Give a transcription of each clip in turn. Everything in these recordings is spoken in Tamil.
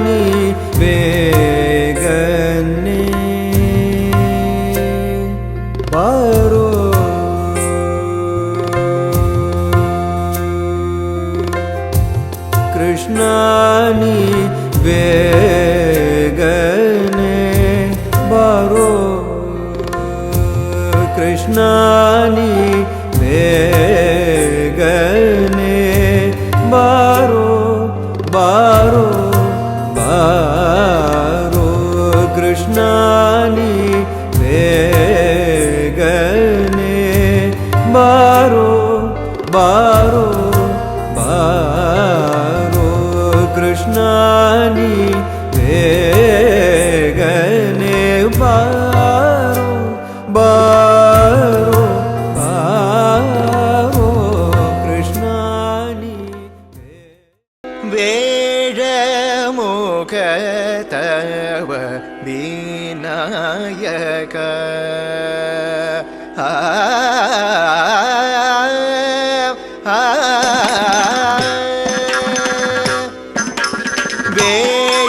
நீ வேகனே பாரோ கிருஷ்ணா நீ வேகனே பாரோ கிருஷ்ணா நீ வேகனே பாரோ பாரோ பாரோ கிருஷ்ணா நீ வேகனே பாரோ பாரோ பாரோ கிருஷ்ணா நீ வேகனே பாரோ பாரோ பாரோ கிருஷ்ணா நீ வேழமுக தவ விநாயக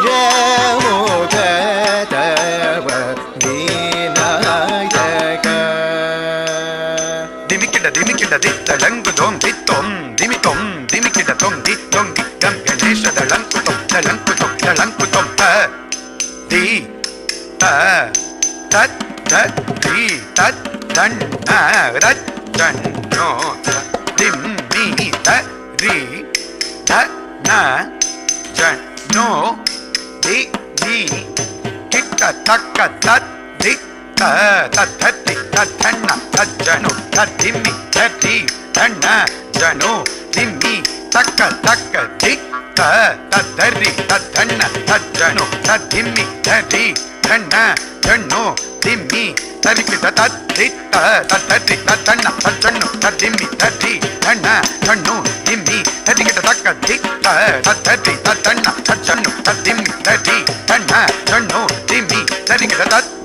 வேழமுக தவ விநாயக திமிக்கிட திமிக்கிட தித்தளங்குதோம் தித்தோம் திமித்தோம் திமிக்கிட தொம் தித்தொம் திக்கம் கணேஷ தளங்குதோம் தளங்குதோம் தளங்குதோம் தி த தத் தத் தி தத் தன் ரத் தன் நோ திம் மீ த ரி த ந ஜன் நோ தி தி கிட்ட தக்க தத் தி தத்தி தத்தண்ண தஜ்ஜனு தத்திம்மி தத்தி தண்ண ஜனு திம்மி தக்க தக்க திக்க தத்தரி தத்தண்ண தஜ்ஜனு தத்திம்மி தத்தி தண்ண ஜன்னு திம்மி தரிக்கிட்ட தத்தித்த தத்தரி தத்தண்ண தஜ்ஜனு தத்திம்மி தத்தி தண்ண ஜன்னு திம்மி தரிக்கிட்ட தக்க திக்க தத்தரி தத்தண்ண தஜ்ஜனு தத்திம்மி தத்தி தண்ண ஜன்னு திம்மி தரிக்கிட்ட தத்தரி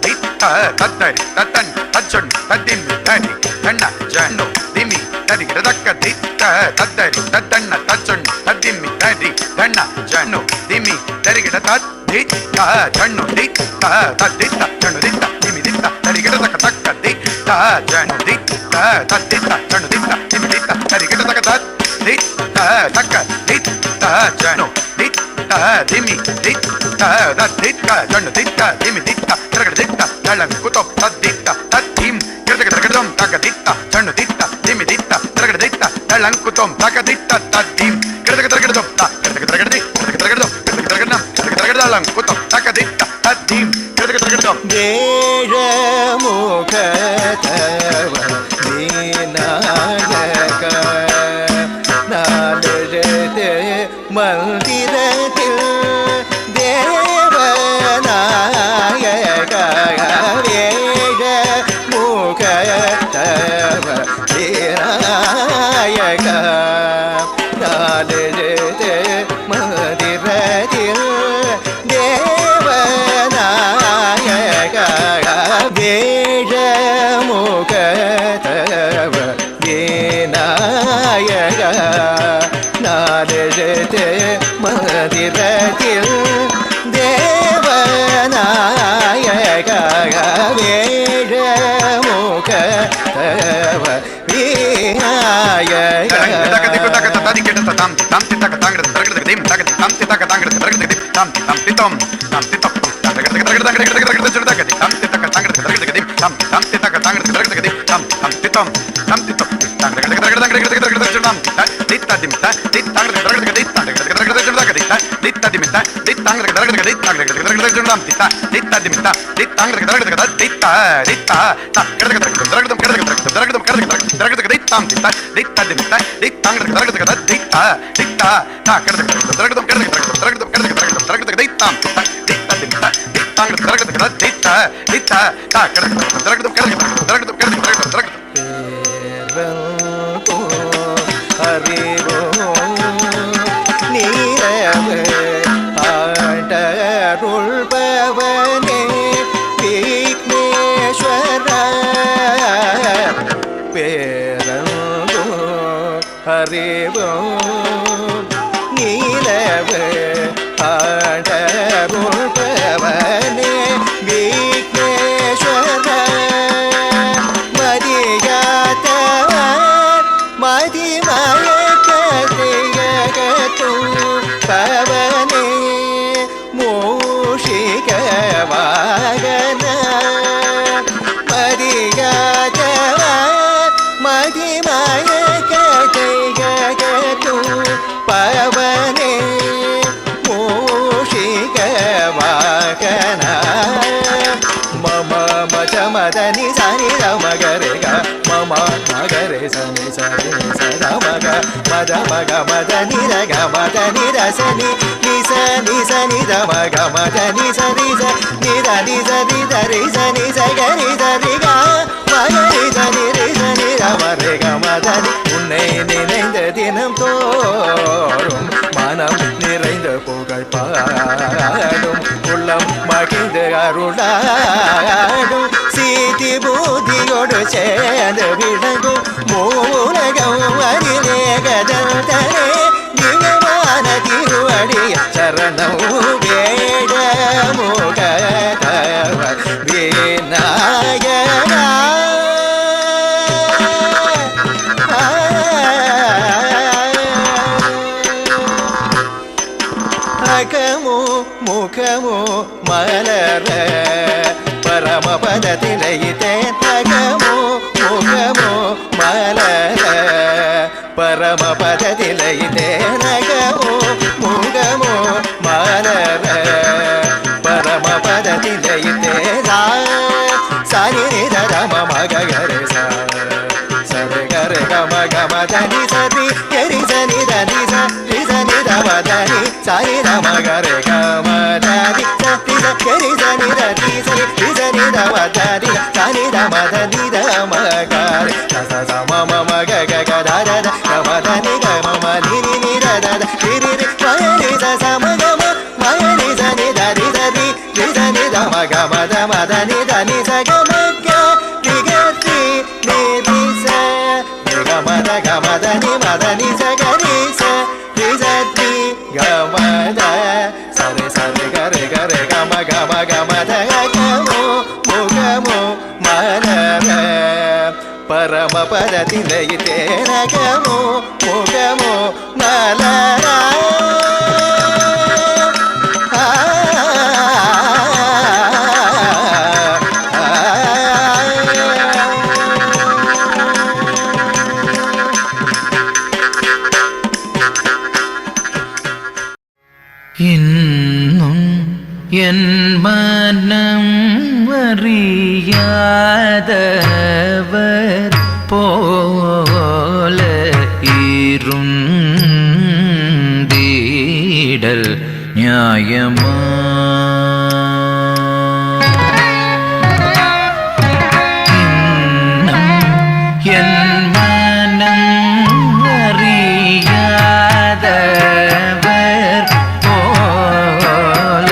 தத்தன் தச்சொன் தத்தின் தடி தண்ண ஜன்னு திமி தரிகிற தக்க தித்த தத்தரி தத்தண்ண தச்சொன் தத்திம்மி தடி தண்ண ஜன்னு திமி தரிகிற தத்தித்த ஜன்னு தித்த தத்தித்த ஜன்னு தித்த திமி தித்த தரிகிற தக்க தக்க தித்த ஜன்னு தித்த தத்தித்த ஜன்னு தித்த திமி தித்த தரிகிற தக்க தத்தித்த தக்க தித்த ஜன்னு தித்த திமி தித்த தத்தித்த ஜன்னு தித்த திமி தித்த தரகட தளங்குதோம் தத்தித்த தத்திம் கிருதகதம் தகதித்த ஜன்னு தித்த திமி தித்த தரகட தளங்குதோம் தகதித்த தத்திம் கிருதகதம் தகதித்த தளங்குதோம் தகதித்த தத்திம் கிருதகதம் வேழமுக தவ விநாயக நாலெழுத்து மந்திரத்தில் தேவநாயக வேழமுக தவ விநாயக நாலெழுத்து மந்திரத்தில் தேவநாயக வேழமுக தவ விநாயக நாலெழுத்து மந்திரத்தில் தேவநாயக வேழமுக தவ விநாயக அறிவோம் நீலவு మదని సని రమగరే గ మమ మగరే సని సని సరమగ మద మగ మదని రగ మదని రసని నిస నిస నిద మగ మదని సని స నిద నిజ నిద రి సని సగరి సరి గ மகரி சனி ரி சனி ரமரே க மதனி உன்னை நினைந்த தினம் தோறும் மனம் நிறைந்த புகழ் பாடும் உள்ளம் மகிழ்ந்து அருளாடும் சீதி பூதியோடு சேர்ந்து விளங்கும் மூலகம் அரிலே கதந்தரே திவ்யமான திருவடிய சரணம் வேட முக விநாயகா அகமோ முகமோ மலர பரமபதத்திலைத்தே அகமோ முகமோ மலர பரமபதத்திலைத்தே அகமோ முகமோ மலர பரமபதத்திலைத்தே சரி ரம மகரே சரி கர கம கம தனி சரி எரி சனி தனி சரி சனி தம தனி சரி ரம கரே கம தனி சரி எரி சனி தனி சரி சனி தம தனி சனி தம தனி தம கரே ச ச மம மக க க த த த கம தனி கம ம நி நி நி த த த ரி ரி ரி மகரி ச ச ம க ம மகரி சனி தனி சரி ரி சனி தம கம தம தனி தனி ச கம க ரி க ரி நி ரி ச மத கமதனி மதனி சகரி ச ரி ச ரி கமத சரி சரி கரி கரி கம கம கமத கமோ முகமோ மலர பரமபதத்திலைத்தே கமோ முகமோ மலர இன்னும் என் மனம் அறியாதவர் போல இருந்தீடல் நியாயமா? இன்னும் என் மனம் அறியாதவர் போல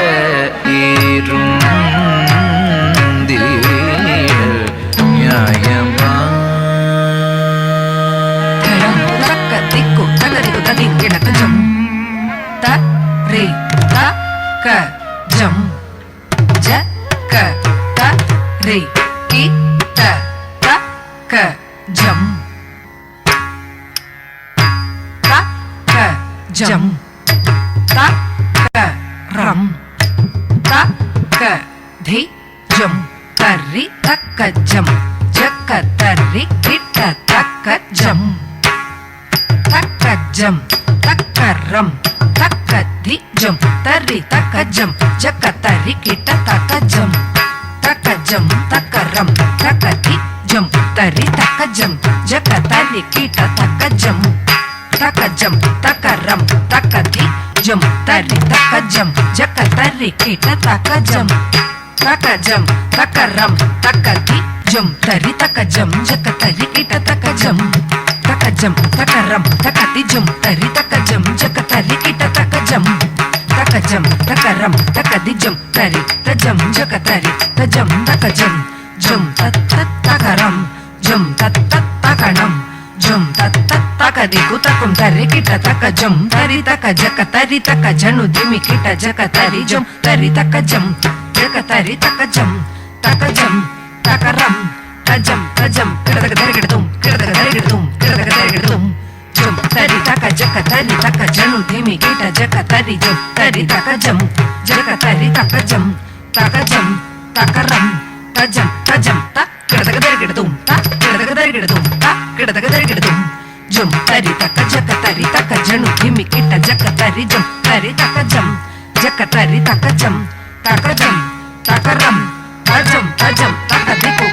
இருந்தீடல் நியாயமா? தக்க திக்கு தகதிக்கு ததிங்கிடக்கு ஜம் த ரே த க ஜம் ஜ க த ரே கி த த க ஜம் த க ஜம் த க ரம் த க தி ஜம் தரி தக்க ஜம் ஜக்க தரி கிட்ட தக்க ஜம் தக்க ஜம் தக்க ரம் தக்க தி ஜம் தரி தக்க ஜம் ஜக்க தரி கிட்ட தக்க ஜம் தக்க ஜம் தக்க ரம் தக்க தி ஜம் தரி தக்க ஜம் ஜக்க தரி கிட்ட தக்க ஜம் தக்க ஜம் தக்க ரம் தக்க தி ஜம் தரி தக்க ஜம் ஜக்க தரி கிட்ட தக்க ஜம் தக்க ஜம் தக்க ரம் தக்க தி ஜம் தரி தக்க ஜம் ஜக்க தரி கிட்ட தக்க ஜம் தக்க ஜம் தக்க ரம் தக்க தி ஜம் தரி தக்க ஜம் ஜக்க தரி கிட்ட தக்க ஜம் தக்க ஜம் தக்க ரம் தக்க தி ஜம் தரி த ஜம் ஜக்க தரி த ஜம் தக்க ஜம் ஜம் தத் தத் தக ரம் ஜம் தத் தத் தக னம் ஜம் தத் தத் தக தி குதக்கும் தரி கிட்ட தக்க ஜம் தரி தக்க ஜக்க தரி தக்க ஜனு திமி கிட்ட ஜக்க தரி ஜம் தரி தக்க ஜம் ஜக்க தரி தக்க ஜம் தக்க ஜம் தக்க ரம் தஜம் தஜம் கிடதக தரி கிடதும் கிடதக தரி கிடதும் கிடதக தரி கிடதும் ஜம் தரி தக்க ஜக்க தரி தக்க ஜனு திமி கிட்ட ஜக்க தரி ஜம் தரி தக்க ஜம் ஜக்க தரி தக்க ஜம் தக்க ஜம் தக்க ரம் தஜம் தஜம் த கிடதக தரி கிடதும் த கிடதக தரி கிடதும் த கிடதக தரி கிடதும் ஜம் தரி தக்க ஜக்க தரி தக்க ஜனு திமி கிட்ட ஜக்க தரி ஜம் தரி தக்க ஜம் ஜக்க தரி தக்க ஜம் தக்க ஜம் தக்க ரம் தஜம் தஜம் தக்க திக்கு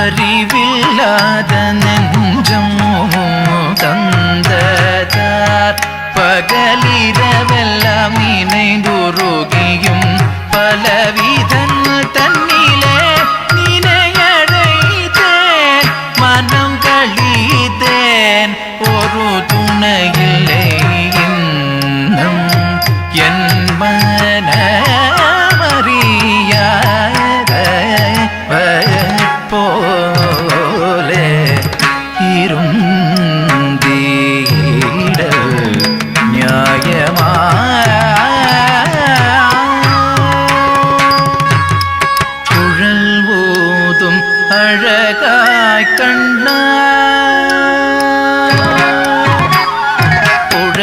அறிவில்லாத நெஞ்சம் தந்ததார் பகலிரவெல்லாம் நினைந்துருகியும் பலவிதன் தன்னிலே நினையழைத்தேன் மனம் கழித்தேன் ஒரு துணையில்லை இன்னும் என் மனமறியாத போலே இருந்தீட நியாயமா குழல் ஊதும் அழகாய் கண்ணா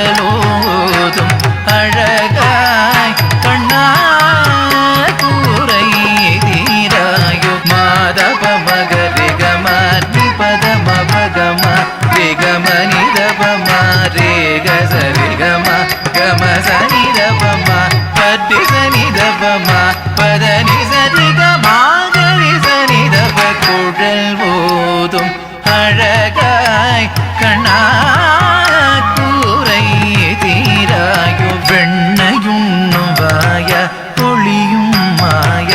குழலோதும் அழகாய் கண்ணா கூரை தீராயோ மாதவ மகரிக மாற்றி பதம பகம ரிகம நிதபம ரேக சரிகம கம சனிதபம பத்தி சனிதபம பதனி சரிகம கரி சனிதப குழல் ஓதும் அழகாய் கண்ணா கூரை தீராயோ வெண்ணையுண்ணும் வாய ஒளியும் மாய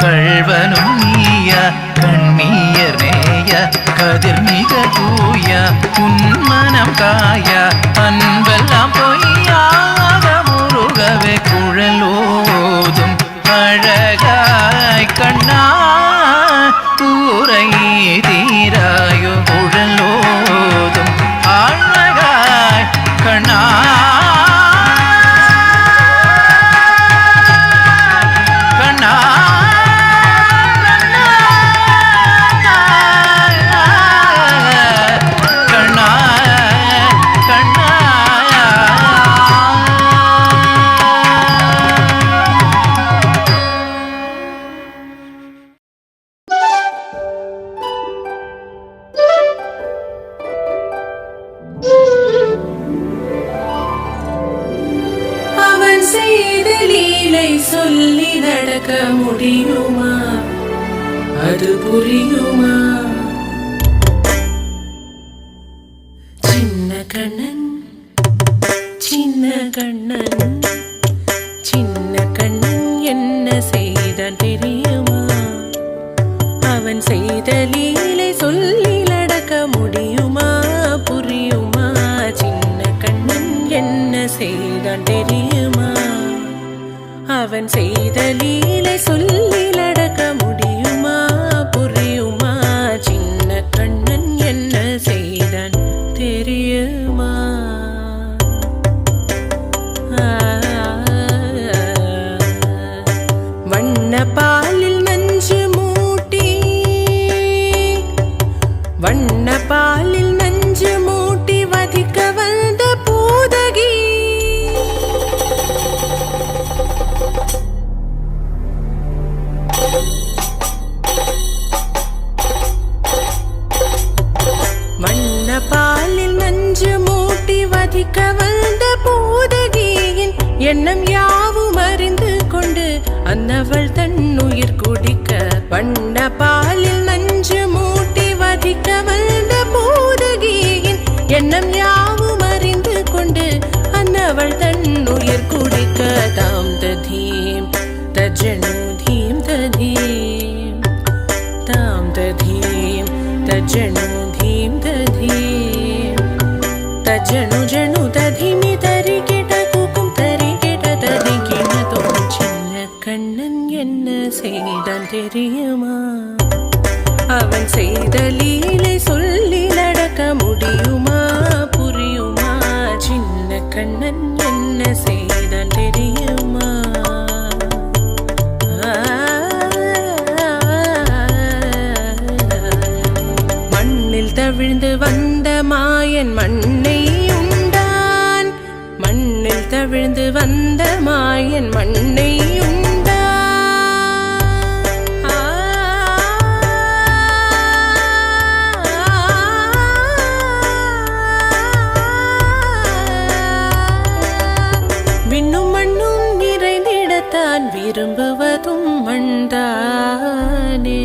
கள்வனும் நீய கண்ணீர் நேய கதிர் மிக தூய உன்மனம் காய அன்பெல்லாம் பொய்யாக முருகவே குழலோதும் அழகாய் கண்ணா கூரை தீராயோ குழலோதும் அழகாய் கண்ணா கண்ணா கண்ணா கண்ணா அவன் செய்த லீலை சொல்லி நடக்க முடியுமா? அது புரியுமா? சின்ன கண்ணன் சின்ன கண்ணன் சின்ன கண்ணன் என்ன செய்தான் தெரியுமா? அவன் செய்த லீலை சொல்லி நடக்க முடியுமா? புரியுமா? சின்ன கண்ணன் என்ன செய்தான் தெரியுமா? அவன் செய்த லீலை சொல்லி நடக்க முடியுமா? புரியுமா? சின்ன கண்ணன் என்ன செய்தான் தெரியுமா? வண்ண பாலில் நஞ்சு மூட்டி வண்ண பாலில் நஞ்சு மூட்டி வதிக்க வந்த பூதகி வண்ண பாலில் நஞ்சு மூட்டி வதிக்க வந்த பூதகியின் எண்ணம் யாவும் அறிந்து கொண்டு அன்னவள் தன்னுயிர் குடிக்க வண்ண பாலில் நஞ்சு மூட்டி வதிக்க வந்த பூதகியின் எண்ணம் யாவும் அறிந்து கொண்டு அன்னவள் தன்னுயிர் குடிக்க தாம் ததீம் தஜனு தீம் ததீம் தாம் ததீம் தஜனு தீம் ததீம் தஜனு ஜனு ததிமி தரி கிட குக்கும் தரி கிட ததி கிணதோம் சின்ன கண்ணன் என்ன செய்தான் தெரியுமா? அவன் செய்த லீலை சொல்லி நடக்க முடியுமா? புரியுமா? சின்ன கண்ணன் என்ன செய்தான் தெரியுமா? மண்ணில் தவிழ்ந்து வந்த மாயன் மண்ணை உண்டான் மண்ணில் தவிழ்ந்து வந்த மாயன் மண்ணை உண்டான் விண்ணும் மண்ணும் நிறைந்திடத்தான் விரும்புவதும் மண்தானே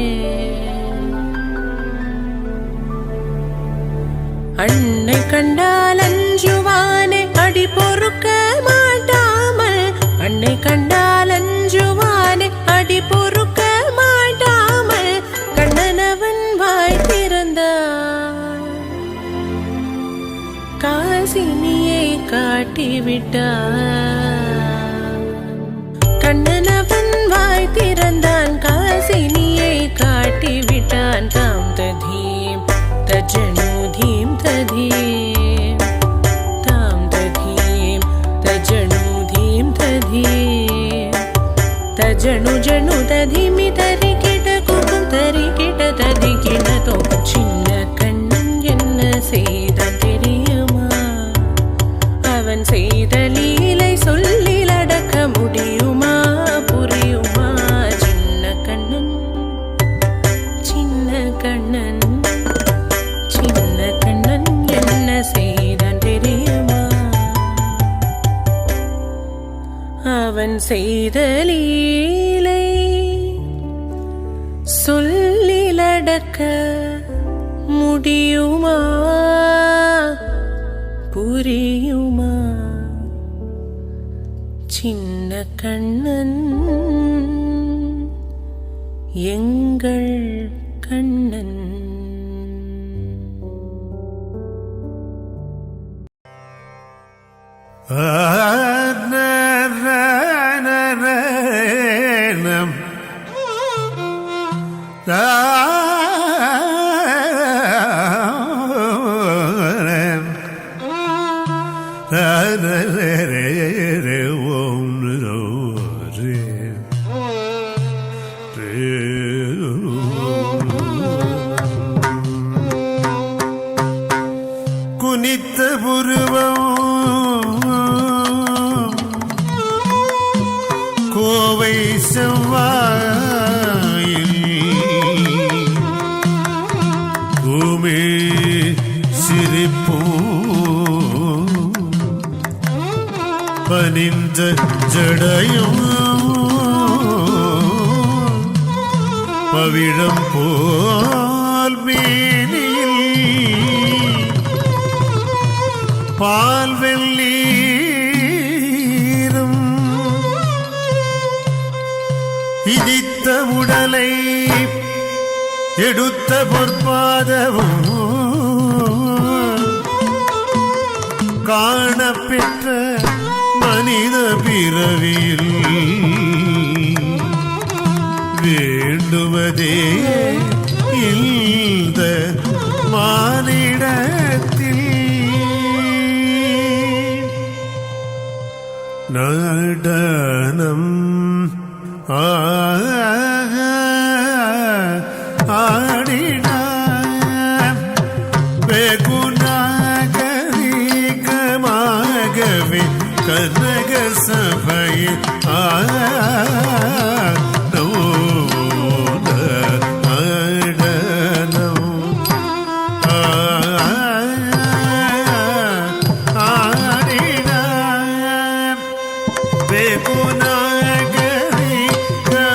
அன்னை கண்டால் அஞ்சுவானே அடி பொறுக்க மாட்டாமல், அன்னை கண்டால் அஞ்சுவானே அடி பொறுக்க மாட்டாமல், கண்ணனவன் வாய் திறந்தான் காசினியை காட்டிவிட்டான். கண்ணனவன் வாய் திறந்தான் காசினியை காட்டிவிட்டான். தாம் ததீம் தஜனு தீம் ததீம், தாம் ததீம் தஜனு தீம் ததீம், தஜனு ஜனு ததீமி தரிக்கிட குகும் தரிக்கிட ததிக்கிட தோம். சின்ன கண்ணன் என்ன செய்தான் தெரியுமா? அவன் செய்த லீலை சொல்லில் அடக்க முடியுமா? புரியுமா? சின்ன கண்ணன் சின்ன கண்ணன் சின்ன கண்ணன் என்ன செய்தான் தெரியுமா? அவன் செய்த லீலை சொல்லில் அடக்க முடியுமா? புரியுமா? சின்ன கண்ணன் எங்கள் கண்ணன். குனித்த புருவம் கோவை செவ்வாயில் பூமி சிரிப்போம் பனிந்த ஜடையும் பவிழம் போல் மேனியில் பால் வெள்ளீரும் இடித்த உடலை எடுத்த பொற்பாதவும் காணப்பெற்ற மனித பிறவியில் வேண்டுவதே இந்த மானிடத்தில் நடனம் ஆடினார் வெகுநாகரிகமாகவே கனக சபையில்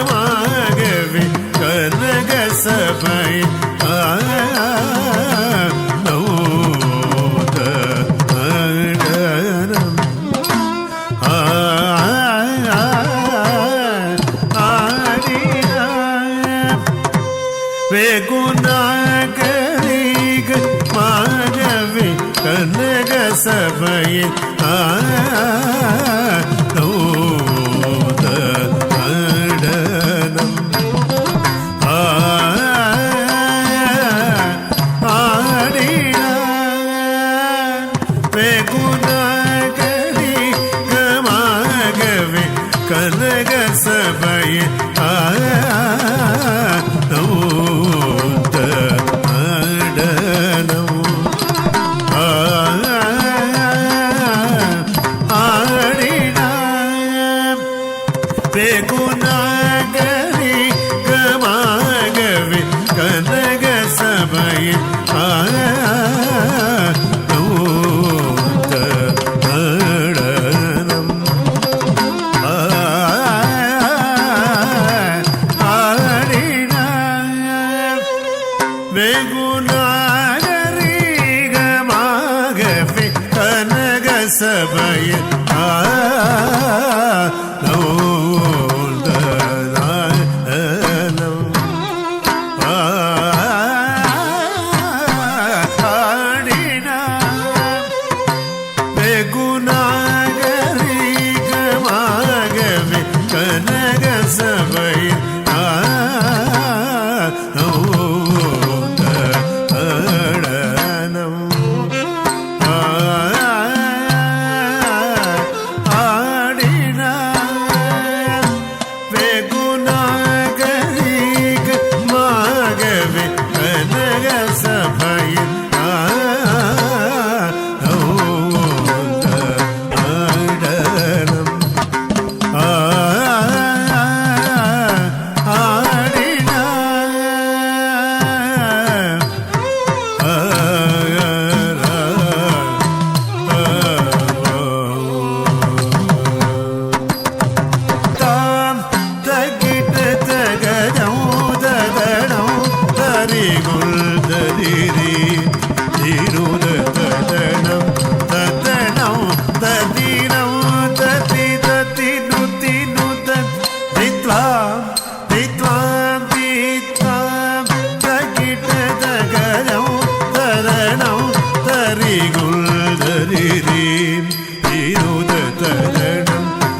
வெகுநாகரிகமாகவே கனக சபையில் வெகுநாகரிகமாகவே கனக சபையில் வெகுநாகரிகமாகவே கனக சபையில் வெகுநாகரிகமாகவே கனக சபையில் ஆடினார்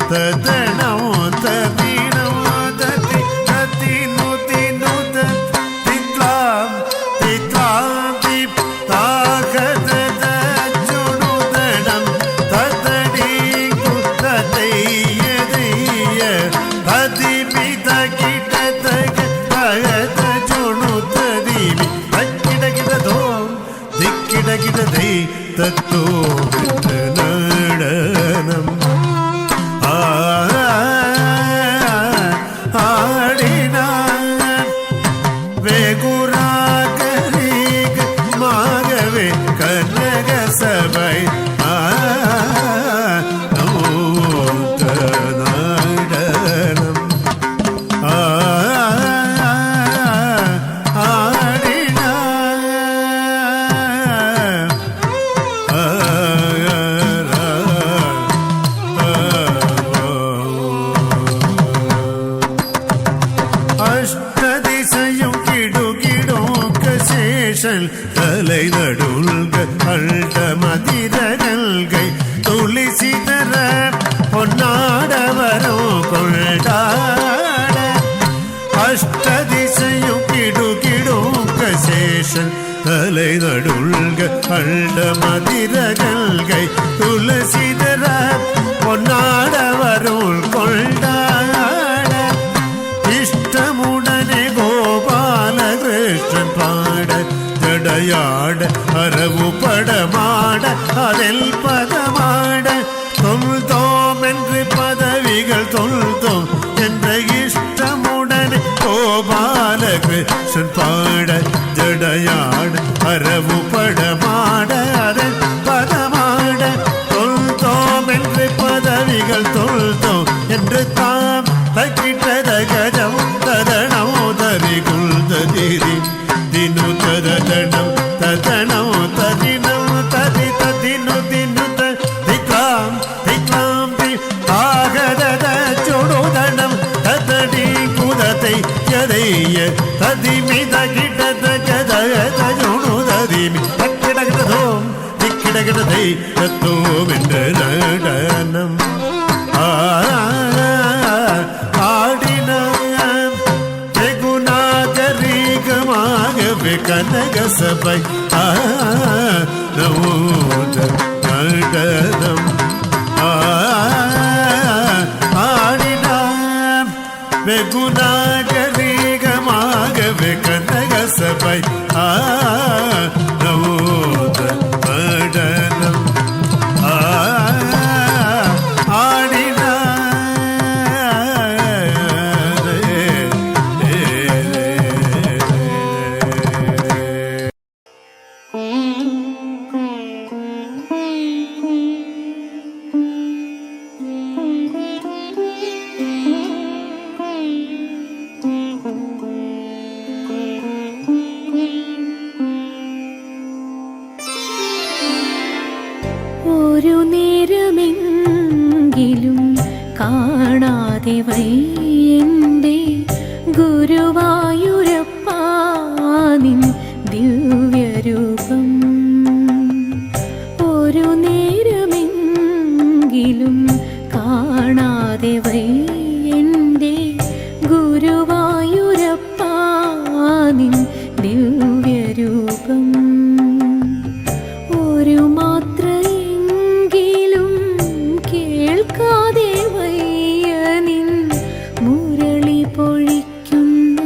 ತದಣೋ ತದಿನೋ ತದಿ ತದಿನು ದಿನು ತಿತ್ಲಾಂ ತಿತ್ಲಾಂ ದೀಪ್ ತಾಗದ ಚುಡುದಣಂ ತದಡಿ ಕುತ್ತದಯ್ಯದಯ್ಯ ತದಿ ಬಿದ ಗಿಡದಗ ತಗದ ಚುಡುತ್ತದಿವಿ ತಕ್ಕಿಡಗಿಡದೋ ದಿಕ್ಕಿಡಗಿಡದೈ ತತ್ತೋ നടനം ആടിന വേഗുരാഗരീക മാഗവേ കനക സഭൈ നടനം ആടിന அஷ்டதிசையும் கிடுகிடோக்கசேஷன் தலை நடுல்க அல்ட மதிரகல்கை துளிசிதற பொன்னாடவரோ கொண்டாட அஷ்டதிசையும் கிடுகிடோக்கசேஷன் தலை நடுல்க அல்ட மதிரகல்கை துளசிதற பொன்னாடவரோ கொண்டாட இஷ்டமுடனே கோபாலகிருஷ்ணன் பாட ஜடையாட அரவு படமாட அதில் பதமாட தொல்தோம் என்று பதவிகள் தொல்தோம் என்ற இஷ்டமுடனே கோபாலகிருஷ்ணன் பாட ஜடையாட அரவு படமாட அதில் பதமாட தொல்தோம் என்று பதவிகள் தொல்தோம் என்று தாம் தக்கிட்டத கஜம் ததணம் தரிகுல்ததிரி தினு ததணம் ததணம் ததினம் ததி ததினு தினு திக்லாம் திக்லாம் தி ஆகதத சுடுதணம் ததடி குதத்தை யதைய ததிமித கிடத கதத ஜுணுததிமி தக்கிடகிடதோம் திக்கிடகிடதை தத்தோம் என்ற நடனம் ஆடின வெகுநாகரீகமாகவே கனக சபை நவோத நடனம் ஆடின வெகுநாகரீகமாகவே கனக சபை நவோத நடனம் ஆடின ഒരു നേരമെങ്കിലും കാണാതെ വയ്യന്റെ ഗുരുവായൂരപ്പാ നിൻ ദിവ്യരൂപം ഒരു നേരമെങ്കിലും കാണാതെ വയ്യന്റെ ഗുരുവായൂരപ്പാ നിൻ ദിവ്യരൂപം ഒരു മാത്രയെങ്കിലും കേൾക്കാതെ വയ്യ നിൻ മുരളി പൊഴിക്കുന്ന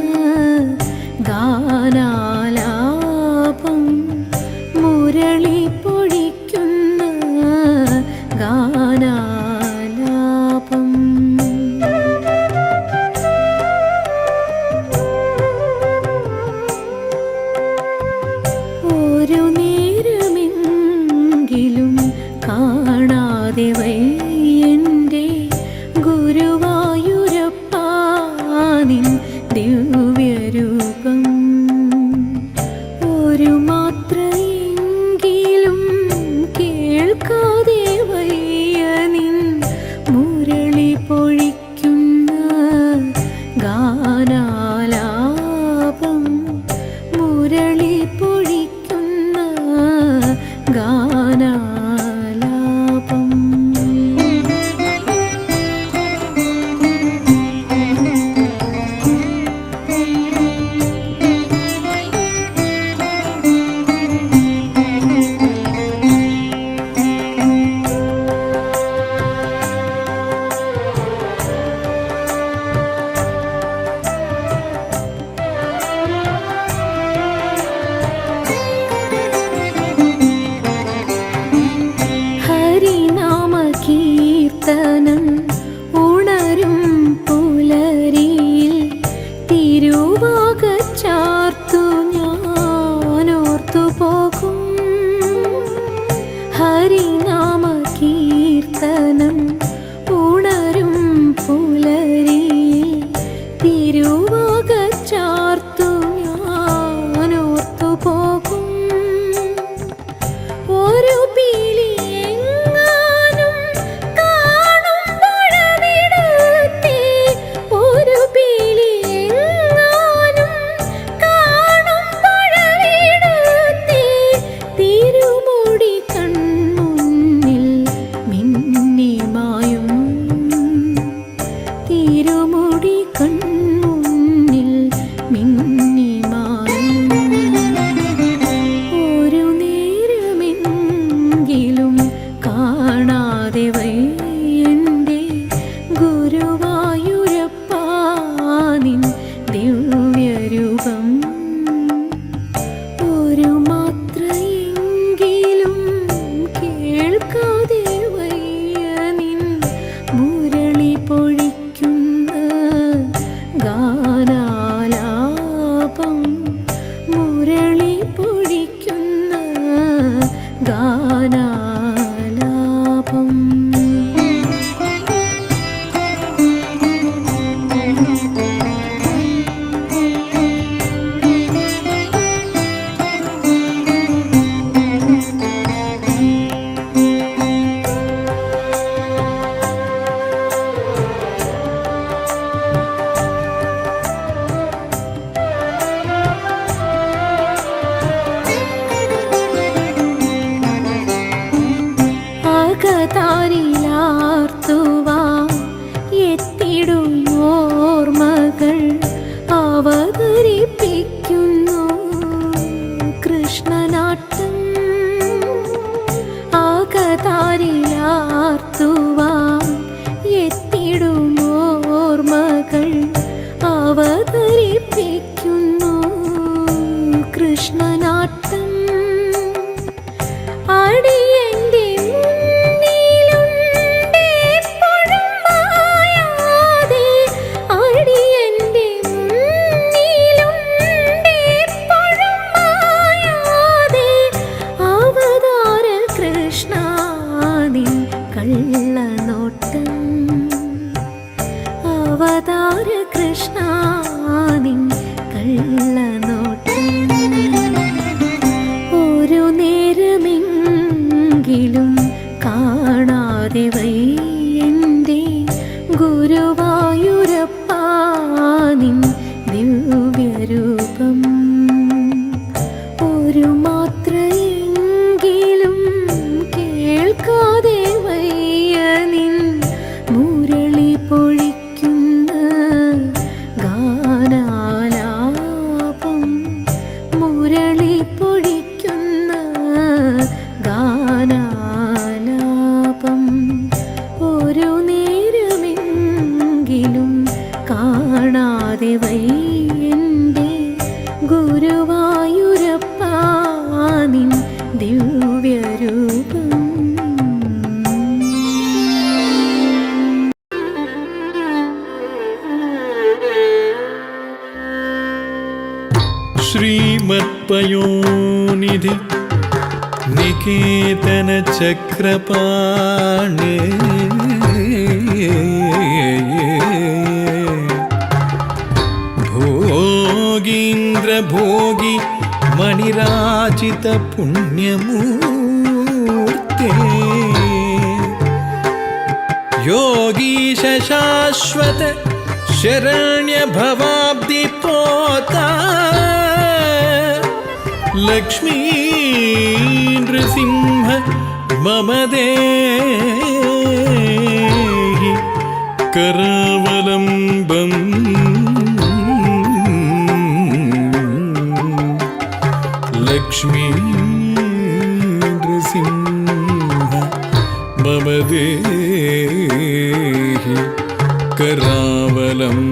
ഗാനാലാപം മുരളി പൊഴിക്കുന്ന ഗാനാലാപം അവതാര കൃഷ്ണ നിൻ കള്ളനോട്ടം ഒരു നേരമെങ്കിലും കാണാതെ വയ്യന്റെ ഗുരുവായൂരപ്പാ നിൻ ദിവ്യരൂപം ഒരു മാത്രയെങ്കിലും കേൾക്കാതെ വയ്യ നിൻ മുരളി പൊഴിക്കുന്ന ഗാനാലാപം മുരളി പൊഴിക്കുന്ന ഗാനാലാപം ഒരു നേരമെങ്കിലും കാണാതെ വയ്യന്റെ ഗുരുവായൂരപ്പാ നിൻ ദിവ്യരൂപം ശ്രീമത്പയോനിധി നികേതന ചക്രപാണി ഭോഗീന്ദ്രഭോഗി മണിരാജിത പുണ്യമൂർത്തേ യോഗീശ ശാശ്വത ശരണ്യ ഭവാബ്ദി പോതാ ലക്ഷ്മീ നൃസിംഹ മമ ദേഹി കരാവലംബം ലക്ഷ്മീ നൃസിംഹ മമ ദേഹി കരാവലംബം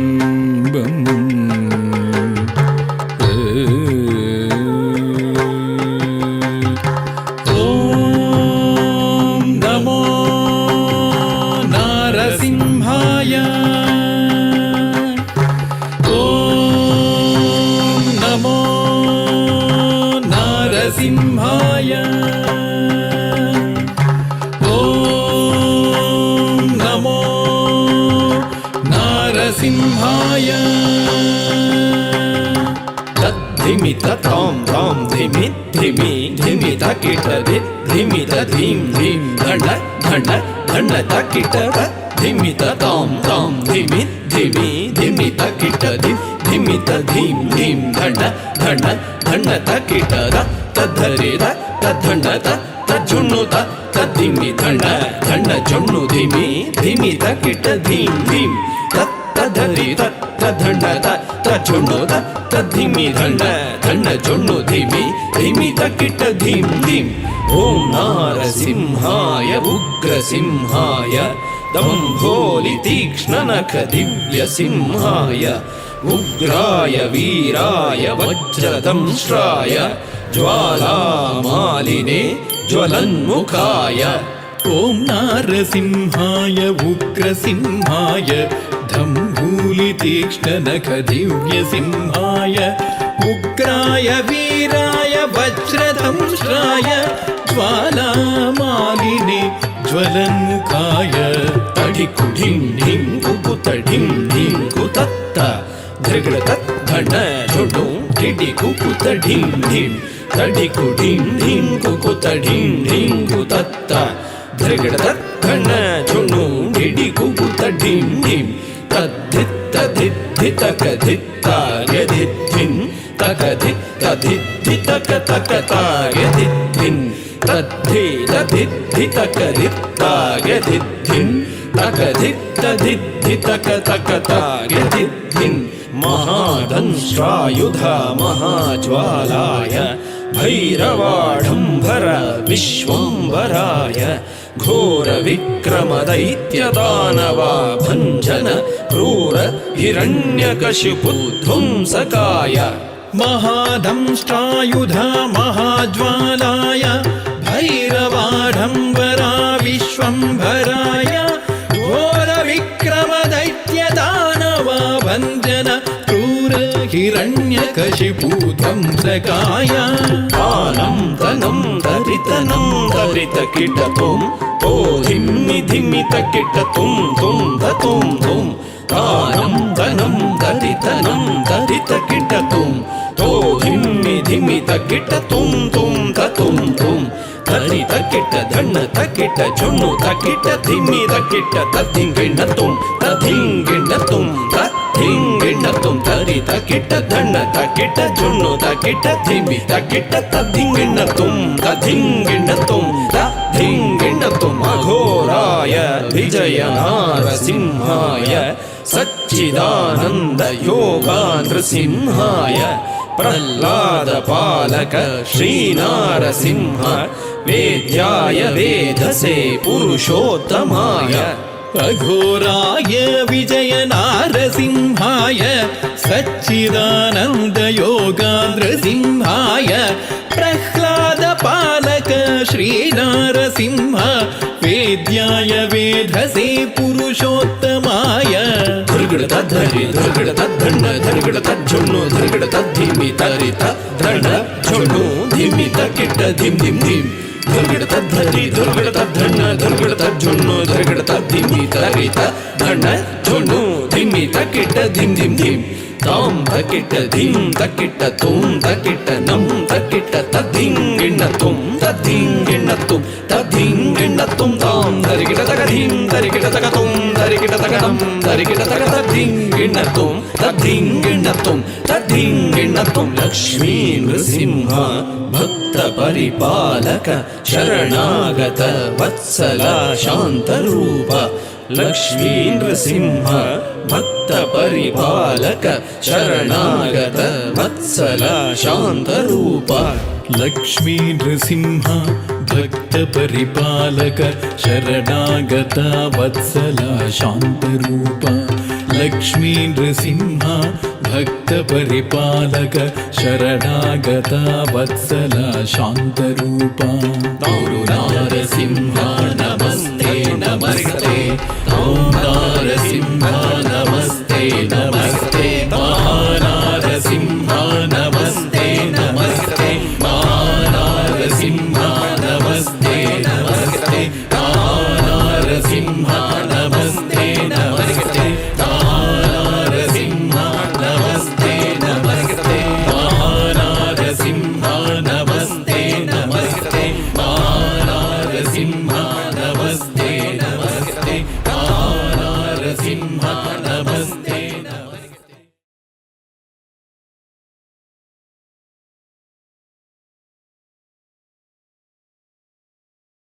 സിംഹായ ഓം നമോ നാരസിംഹായ धिमि तां तां धिमि धिमि धिमि तकिट धिमि धीं धीं धण्ड धण्ड धण्ड तकिट धिमि तां तां धिमि धिमि धिमि तकिट धिमि धीं धीं धण्ड धण्ड धण्ड तकिट तद्धरे तद्धण्ड तज्जुण्णु तद्धिमि धण्ड धण्ड जुण्णु धिमि धिमि तकिट धीं धीं तद्धरे तद्धण्ड तज्जुण्णु तद्धिमि धण्ड धण्ड जुण्णु धिमि धिमि तकिट धीं धीं ॐ नारसिंहाय उग्रसिंहाय दम्भोलि तीक्ष्णनख दिव्यसिंहाय उग्राय वीराय वज्रदंष्ट्राय ज्वालामालिने ज्वलन्मुखाय ॐ नारसिंहाय उग्रसिंहाय दम्भूलि तीक्ष्णनख दिव्यसिंहाय उग्राय वीराय वज्रदंष्ट्राय ज्वालामालिने ज्वलन्मुखाय तडिकु ढिं ढिं कुकुत ढिं ढिं कुतत्त धृगड़तत् धण्ड जुडु ढिडि कुकुत ढिं ढिं तडिकु ढिं ढिं कुकुत ढिं ढिं कुतत्त धृगड़तत् धण्ड जुडु ढिडि कुकुत ढिं ढिं तद्धित्त धित्तितक धित्तार्यधित्थिन् तकधित्तधित्तितक तकतार्यधित्थिन् तद्धितधित्तितक धित्तार्यधित्थिन् तकधित्तधित्तितक तकतार्यधित्थिन् महादंष्ट्रायुधा महाज्वालाय भैरवाढम्बर विश्वम्भराय घोरविक्रमदैत्यदानवा भञ्जन क्रूर हिरण्यकशिपुध्वंसकाय महादंष्ट्रायुधा महाज्वालाय भैरवाढम्बरा विश्वम्भराय घोरविक्रमदैत्यदानवा भञ्जन क्रूर हिरण्यकशिपुध्वंसकाय आनं तनं दरितनं दरितकिटतुं ओ धिम्मि धिम्मि तकिटतुं तुं दतुं तुं तानं ಕಿಟ ತುಂ ತೋ ಧಿಮ್ಮಿ ಧಿಮ್ಮಿ ತಕ್ಕಿಟ ತುಂ ತುಂ ತುಂ ತುಂ ತರಿ ತಕ್ಕಿಟ ಧಣ್ಣ ತಕ್ಕಿಟ ಜೊಣ್ಣು ತಕ್ಕಿಟ ಧಿಮ್ಮಿ ತಕ್ಕಿಟ ತದ್ದಿಂಗಿಣ್ಣ ತುಂ ತದ್ದಿಂಗಿಣ್ಣ ತುಂ ತದ್ದಿಂಗಿಣ್ಣ ತುಂ ತರಿ ತಕ್ಕಿಟ ಧಣ್ಣ ತಕ್ಕಿಟ ಜೊಣ್ಣು ತಕ್ಕಿಟ ಧಿಮ್ಮಿ ತಕ್ಕಿಟ ತದ್ದಿಂಗಿಣ್ಣ ತುಂ ತದ್ದಿಂಗಿಣ್ಣ ತುಂ ತದ್ದಿಂಗಿಣ್ಣ ತುಂ ಅಘೋರಾಯ ವಿಜಯ ನಾರಸಿಂಹಾಯ ಸಚ್ಚಿದಾನಂದ ಯೋಗ ನೃಸಿಂಹಾಯ ಪ್ರಹ್ಲಾದ ಪಾಲಕ ಶ್ರೀನಾರಸಿಂಹ ವೇದ್ಯಾಯ ವೇಧಸೆ ಪುರುಷೋತ್ತಮಾಯ अघोराय विजय नारसिंहाय सच्चिदानन्द योगान्द्रसिंहाय प्रह्लाद पालक श्रीनारसिंह वेद्याय वेधसे पुरुषोत्तमाय ಧರ್ಗಡ ತದ್ಧರಿ ಧರ್ಗಡ ತದ್ಧಣ್ಣ ಧರ್ಗಡ ತಜ್ಜೊಣ್ಣು ಧರ್ಗಡ ತದ್ಧಿಮಿ ತರಿತ ಧಣ್ಣ ಜೊಣ್ಣು ಧಿಮ್ಮಿ ತಕ್ಕಿಟ್ಟ ಧಿಮ್ ಧಿಮ್ ಧಿಮ್ ಧರ್ಗಡ ತದ್ಧರಿ ಧರ್ಗಡ ತದ್ಧಣ್ಣ ಧರ್ಗಡ ತಜ್ಜೊಣ್ಣು ಧರ್ಗಡ ತದ್ಧಿಮಿ ತರಿತ ಧಣ್ಣ ಜೊಣ್ಣು ಧಿಮ್ಮಿ ತಕ್ಕಿಟ್ಟ ಧಿಮ್ ಧಿಮ್ ಧಿಮ್ ತಾಂ ತಕ್ಕಿಟ್ಟ ಧಿಮ್ ತಕ್ಕಿಟ್ಟ ತುಂ ತಕ್ಕಿಟ್ಟ ನಂ ತಕ್ಕಿಟ್ಟ ತದ್ದಿಂಗಿಣ್ಣ ತುಂ ತದ್ದಿಂಗಿಣ್ಣ ತುಂ ತದ್ದಿಂಗಿಣ್ಣ ತುಂ ತಾಂ ಧರಿಗಿಡ ತಗ ಧಿಮ್ ಧರಿಗಿಡ ತಗ ತುಂ ಧರಿಗಿಡ ತಗ ನಂ ಧರಿಗಿಡ ತಗ ತದ್ದಿಂಗಿಣ್ಣ ತುಂ ತದ್ದಿಂಗಿಣ್ಣ ತುಂ ತದ್ದಿಂಗಿಣ್ಣ ತುಂ ಲಕ್ಷ್ಮೀ ನೃಸಿಂಹ ಭಕ್ತ ಪರಿಪಾಲಕ ಶರಣಾಗತ ವತ್ಸಲ ಶಾಂತರೂಪ ಲಕ್ಷ್ಮೀ ನೃಸಿಂಹ ಭಕ್ತ ಪರಿಪಾಲಕ ಶರಣಾಗತ ವತ್ಸಲ ಶಾಂತರೂಪ लक्ष्मी नृसिंह भक्त परिपालक शरणागत वत्सल शान्तरूप लक्ष्मी नृसिंह भक्त परिपालक शरणागत वत्सल शान्तरूप नारसिंह नमस्ते नमस्ते नारसिंह नमस्ते नमस्ते महानारसिंह नमस्ते नमस्ते महानारसिंह नमस्ते नमस्ते महानारसिंह नमस्ते नमस्ते महानारसिंह नमस्ते नमस्ते महानारसिंह नमस्ते नमस्ते महानारसिंह नमस्ते नमस्ते महानारसिंह नमस्ते